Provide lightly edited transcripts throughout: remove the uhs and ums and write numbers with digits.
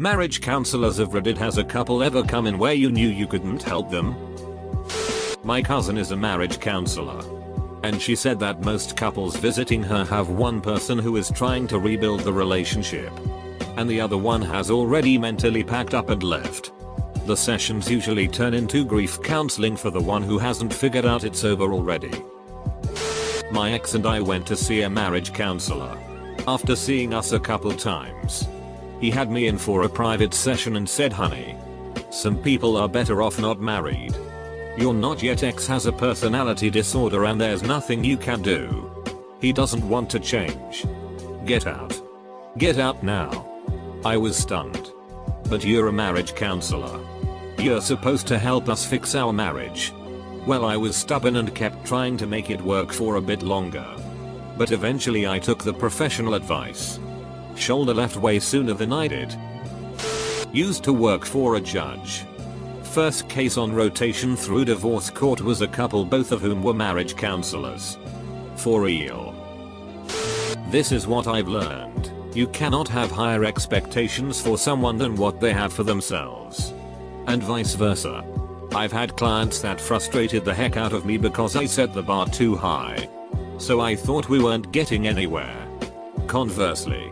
Marriage counselors of Reddit. Has a couple ever come in where you knew you couldn't help them? My cousin is a marriage counselor, and she said that most couples visiting her have one person who is trying to rebuild the relationship, and the other one has already mentally packed up and left. The sessions usually turn into grief counseling for the one who hasn't figured out it's over already. My ex and I went to see a marriage counselor. After seeing us a couple times, he had me in for a private session and said, "Honey, some people are better off not married. You're not yet. X has a personality disorder and there's nothing you can do. He doesn't want to change. Get out. Get out now." I was stunned. "But you're a marriage counselor. You're supposed to help us fix our marriage." Well, I was stubborn and kept trying to make it work for a bit longer. But eventually I took the professional advice. Shoulder left way sooner than I did. Used to work for a judge. First case on rotation through divorce court was a couple, both of whom were marriage counselors. For real. This is what I've learned. You cannot have higher expectations for someone than what they have for themselves. And vice versa. I've had clients that frustrated the heck out of me because I set the bar too high. So I thought we weren't getting anywhere. Conversely,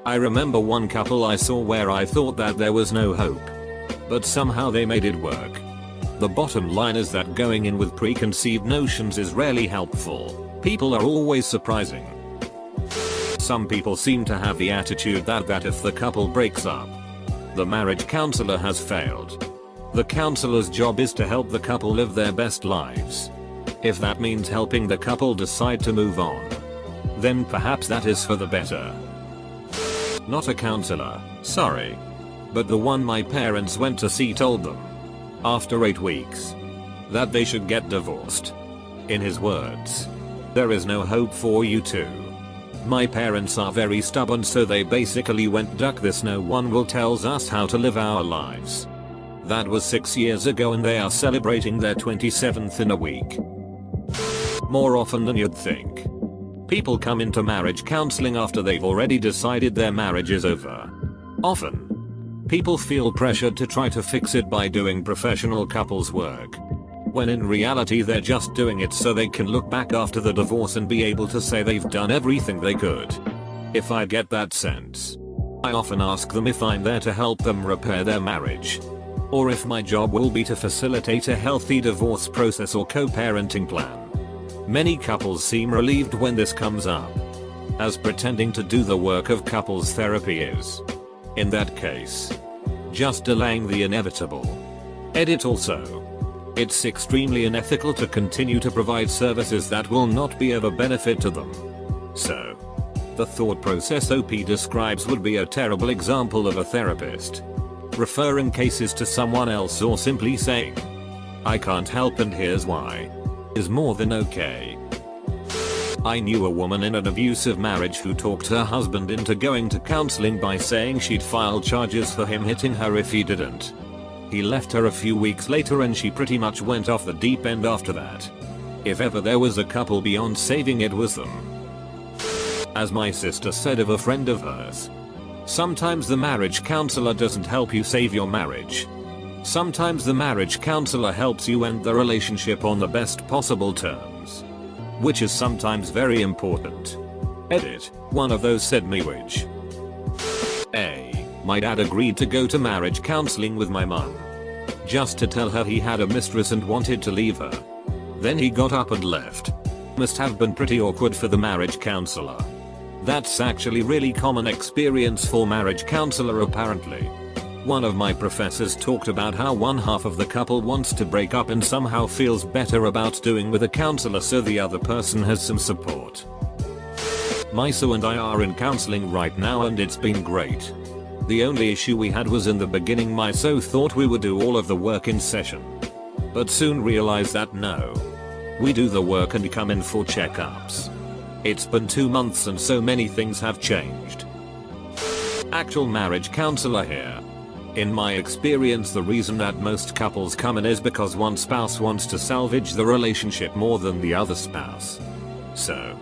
I remember one couple I saw where I thought that there was no hope, but somehow they made it work. The bottom line is that going in with preconceived notions is rarely helpful. People are always surprising. Some people seem to have the attitude that if the couple breaks up, the marriage counselor has failed. The counselor's job is to help the couple live their best lives. If that means helping the couple decide to move on, then perhaps that is for the better. Not a counselor, sorry. But the one my parents went to see told them, after 8 weeks, that they should get divorced. In his words, "There is no hope for you two." My parents are very stubborn, so they basically went, "Duck this, no one will tell us how to live our lives." That was 6 years ago and they are celebrating their 27th in a week. More often than you'd think, people come into marriage counseling after they've already decided their marriage is over. Often, people feel pressured to try to fix it by doing professional couples work, when in reality they're just doing it so they can look back after the divorce and be able to say they've done everything they could. If I get that sense, I often ask them if I'm there to help them repair their marriage, or if my job will be to facilitate a healthy divorce process or co-parenting plan. Many couples seem relieved when this comes up, as pretending to do the work of couples therapy is, in that case, just delaying the inevitable. Edit. Also, it's extremely unethical to continue to provide services that will not be of a benefit to them. So, the thought process OP describes would be a terrible example of a therapist referring cases to someone else or simply saying, "I can't help and here's why," is more than okay. I knew a woman in an abusive marriage who talked her husband into going to counseling by saying she'd file charges for him hitting her if he didn't. He left her a few weeks later and she pretty much went off the deep end after that. If ever there was a couple beyond saving, it was them. As my sister said of a friend of hers, sometimes the marriage counselor doesn't help you save your marriage. Sometimes the marriage counselor helps you end the relationship on the best possible terms, which is sometimes very important. Edit. One of those said me which. My dad agreed to go to marriage counseling with my mum, just to tell her he had a mistress and wanted to leave her. Then he got up and left. Must have been pretty awkward for the marriage counselor. That's actually really common experience for marriage counselor apparently. One of my professors talked about how one half of the couple wants to break up and somehow feels better about doing with a counselor so the other person has some support. My so and I are in counseling right now and it's been great. The only issue we had was in the beginning my so thought we would do all of the work in session, but soon realized that no. We do the work and come in for checkups. It's been 2 months and so many things have changed. Actual marriage counselor here. In my experience, the reason that most couples come in is because one spouse wants to salvage the relationship more than the other spouse. So,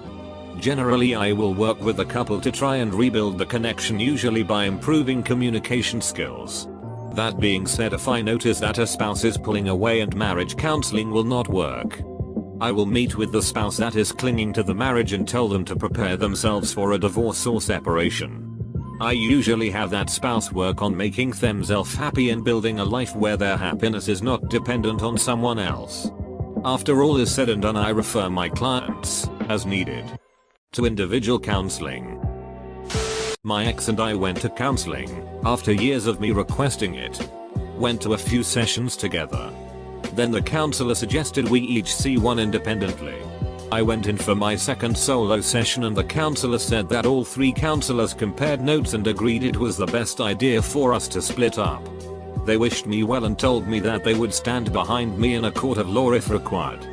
Generally I will work with the couple to try and rebuild the connection, usually by improving communication skills. That being said, if I notice that a spouse is pulling away and marriage counseling will not work, I will meet with the spouse that is clinging to the marriage and tell them to prepare themselves for a divorce or separation. I usually have that spouse work on making themselves happy and building a life where their happiness is not dependent on someone else. After all is said and done, I refer my clients, as needed, to individual counseling. My ex and I went to counseling, after years of me requesting it. Went to a few sessions together. Then the counselor suggested we each see one independently. I went in for my second solo session and the counselor said that all 3 counselors compared notes and agreed it was the best idea for us to split up. They wished me well and told me that they would stand behind me in a court of law if required.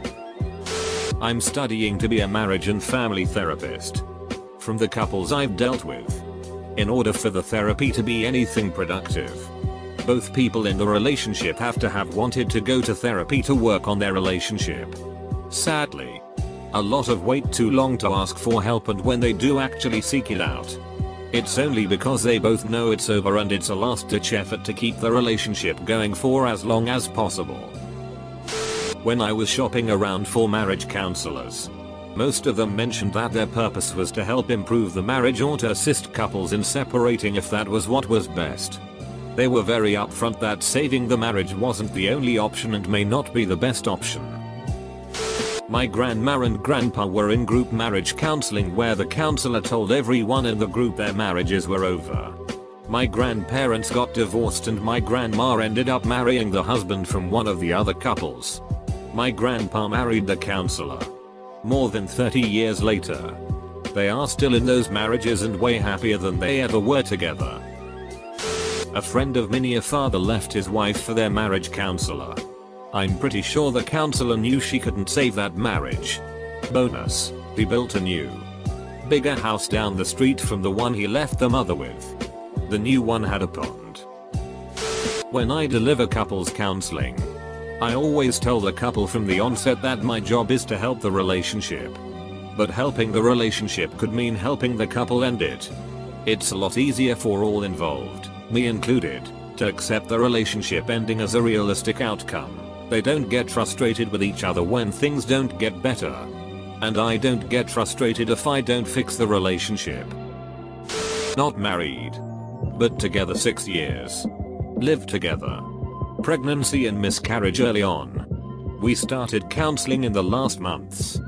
I'm studying to be a marriage and family therapist. From the couples I've dealt with, in order for the therapy to be anything productive, both people in the relationship have to have wanted to go to therapy to work on their relationship. Sadly, a lot of wait too long to ask for help, and when they do actually seek it out, it's only because they both know it's over and it's a last-ditch effort to keep the relationship going for as long as possible. When I was shopping around for marriage counselors, most of them mentioned that their purpose was to help improve the marriage or to assist couples in separating if that was what was best. They were very upfront that saving the marriage wasn't the only option and may not be the best option. My grandma and grandpa were in group marriage counseling where the counselor told everyone in the group their marriages were over. My grandparents got divorced and my grandma ended up marrying the husband from one of the other couples. My grandpa married the counselor. More than 30 years later, they are still in those marriages and way happier than they ever were together. A friend of mine, a father, left his wife for their marriage counselor. I'm pretty sure the counselor knew she couldn't save that marriage. Bonus, he built a new, bigger house down the street from the one he left the mother with. The new one had a pond. When I deliver couples counseling, I always tell the couple from the onset that my job is to help the relationship. But helping the relationship could mean helping the couple end it. It's a lot easier for all involved, me included, to accept the relationship ending as a realistic outcome. They don't get frustrated with each other when things don't get better. And I don't get frustrated if I don't fix the relationship. Not married, but together 6 years. Lived together. Pregnancy and miscarriage early on. We started counseling in the last months.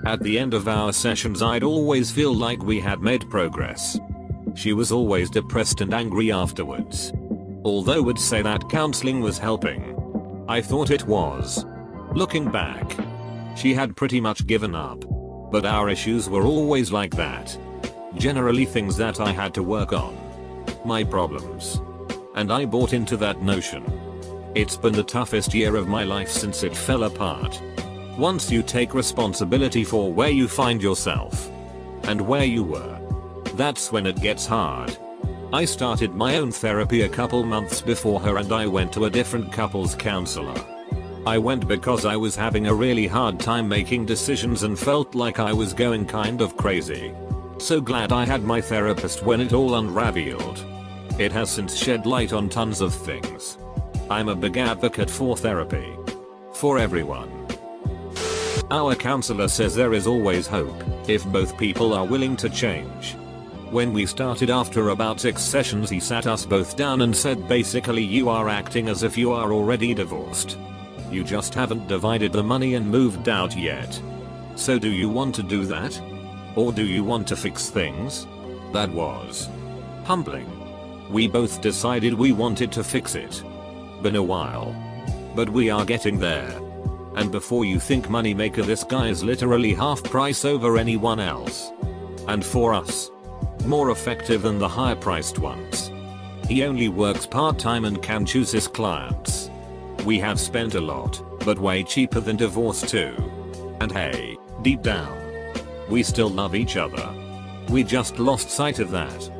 At the end of our sessions I'd always feel like we had made progress. She was always depressed and angry afterwards. Although would say that counseling was helping, I thought it was. Looking back, she had pretty much given up. But our issues were always like that. Generally things that I had to work on. My problems. And I bought into that notion. It's been the toughest year of my life since it fell apart. Once you take responsibility for where you find yourself and where you were, that's when it gets hard. I started my own therapy a couple months before her and I went to a different couples counselor. I went because I was having a really hard time making decisions and felt like I was going kind of crazy. So glad I had my therapist when it all unraveled. It has since shed light on tons of things. I'm a big advocate for therapy. For everyone. Our counselor says there is always hope if both people are willing to change. When we started after about 6 sessions he sat us both down and said basically you are acting as if you are already divorced. You just haven't divided the money and moved out yet. So do you want to do that? Or do you want to fix things? That was humbling. We both decided we wanted to fix it. Been a while. But we are getting there. And before you think moneymaker, this guy is literally half price over anyone else. And for us, more effective than the higher priced ones. He only works part-time and can choose his clients. We have spent a lot, but way cheaper than divorce too. And hey, deep down, we still love each other. We just lost sight of that.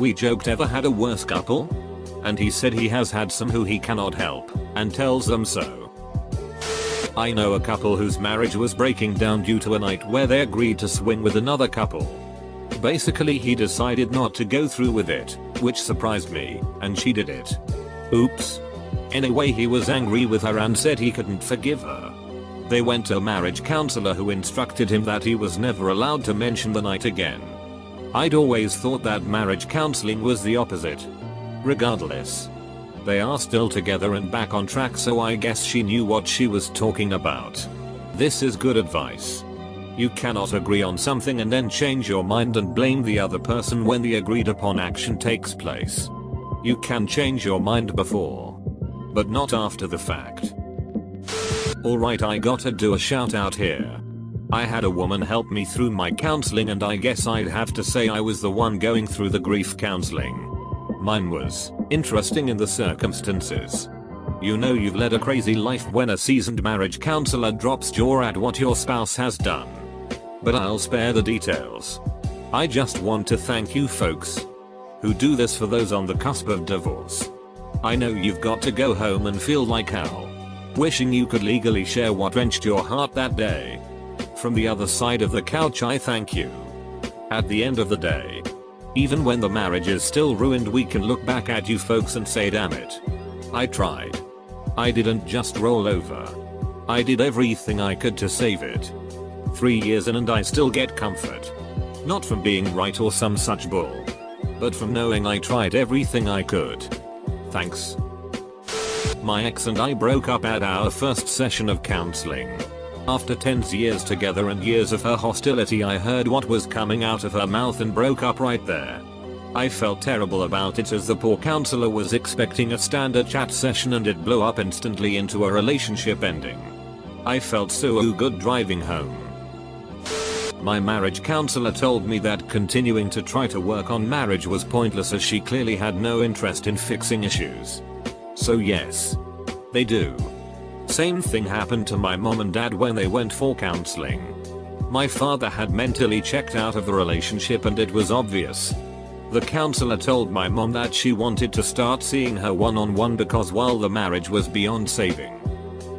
We joked ever had a worse couple? And he said he has had some who he cannot help, and tells them so. I know a couple whose marriage was breaking down due to a night where they agreed to swing with another couple. Basically he decided not to go through with it, which surprised me, and she did it. Oops. Anyway, he was angry with her and said he couldn't forgive her. They went to a marriage counselor who instructed him that he was never allowed to mention the night again. I'd always thought that marriage counseling was the opposite. Regardless, they are still together and back on track, so I guess she knew what she was talking about. This is good advice. You cannot agree on something and then change your mind and blame the other person when the agreed upon action takes place. You can change your mind before, but not after the fact. Alright, I gotta do a shout out here. I had a woman help me through my counseling, and I guess I'd have to say I was the one going through the grief counseling. Mine was interesting in the circumstances. You know you've led a crazy life when a seasoned marriage counselor drops jaw at what your spouse has done. But I'll spare the details. I just want to thank you folks who do this for those on the cusp of divorce. I know you've got to go home and feel like hell, wishing you could legally share what wrenched your heart that day. From the other side of the couch, I thank you. At the end of the day, even when the marriage is still ruined, we can look back at you folks and say, damn it, I tried. I didn't just roll over. I did everything I could to save it. 3 years in and I still get comfort. Not from being right or some such bull, but from knowing I tried everything I could. Thanks. My ex and I broke up at our first session of counseling. After 10 years together and years of her hostility, I heard what was coming out of her mouth and broke up right there. I felt terrible about it, as the poor counselor was expecting a standard chat session and it blew up instantly into a relationship ending. I felt so good driving home. My marriage counselor told me that continuing to try to work on marriage was pointless, as she clearly had no interest in fixing issues. So yes, they do. Same thing happened to my mom and dad when they went for counseling. My father had mentally checked out of the relationship and it was obvious. The counselor told my mom that she wanted to start seeing her one-on-one because while the marriage was beyond saving,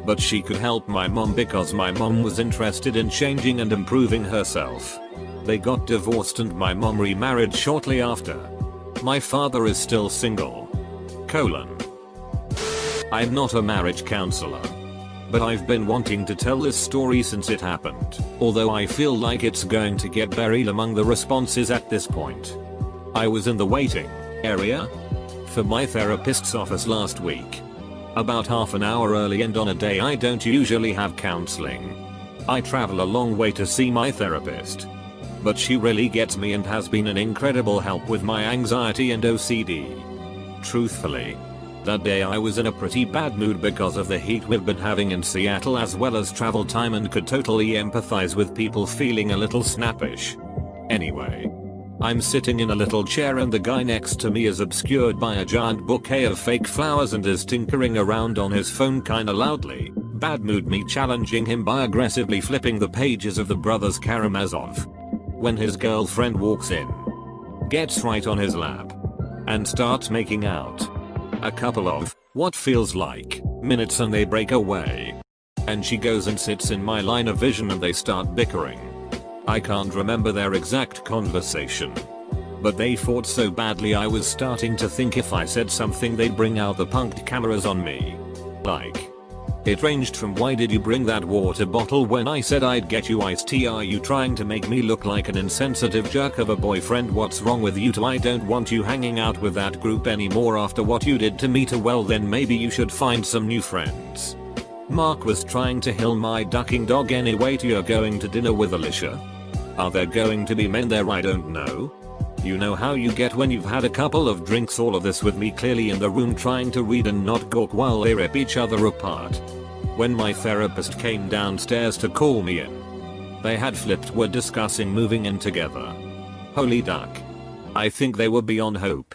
but she could help my mom because my mom was interested in changing and improving herself. They got divorced and my mom remarried shortly after. My father is still single. I'm not a marriage counselor, but I've been wanting to tell this story since it happened, although I feel like it's going to get buried among the responses at this point. I was in the waiting area for my therapist's office last week, about half an hour early, and on a day I don't usually have counseling. I travel a long way to see my therapist, but she really gets me and has been an incredible help with my anxiety and OCD. Truthfully, that day I was in a pretty bad mood because of the heat we've been having in Seattle, as well as travel time, and could totally empathize with people feeling a little snappish. Anyway, I'm sitting in a little chair and the guy next to me is obscured by a giant bouquet of fake flowers and is tinkering around on his phone kinda loudly. Bad mood me challenging him by aggressively flipping the pages of the Brothers Karamazov. When his girlfriend walks in, gets right on his lap, and starts making out. A couple of what feels like minutes and they break away. And she goes and sits in my line of vision and they start bickering. I can't remember their exact conversation, but they fought so badly I was starting to think if I said something they'd bring out the punked cameras on me. Like, it ranged from, why did you bring that water bottle when I said I'd get you iced tea? Are you trying to make me look like an insensitive jerk of a boyfriend? What's wrong with you? To, I don't want you hanging out with that group anymore after what you did to me. To, well then maybe you should find some new friends. Mark was trying to heal my ducking dog anyway. To, you're going to dinner with Alicia? Are there going to be men there? I don't know. You know how you get when you've had a couple of drinks. All of this with me clearly in the room trying to read and not gawk while they rip each other apart. When my therapist came downstairs to call me in, they had flipped, were discussing moving in together. Holy duck. I think they were beyond hope.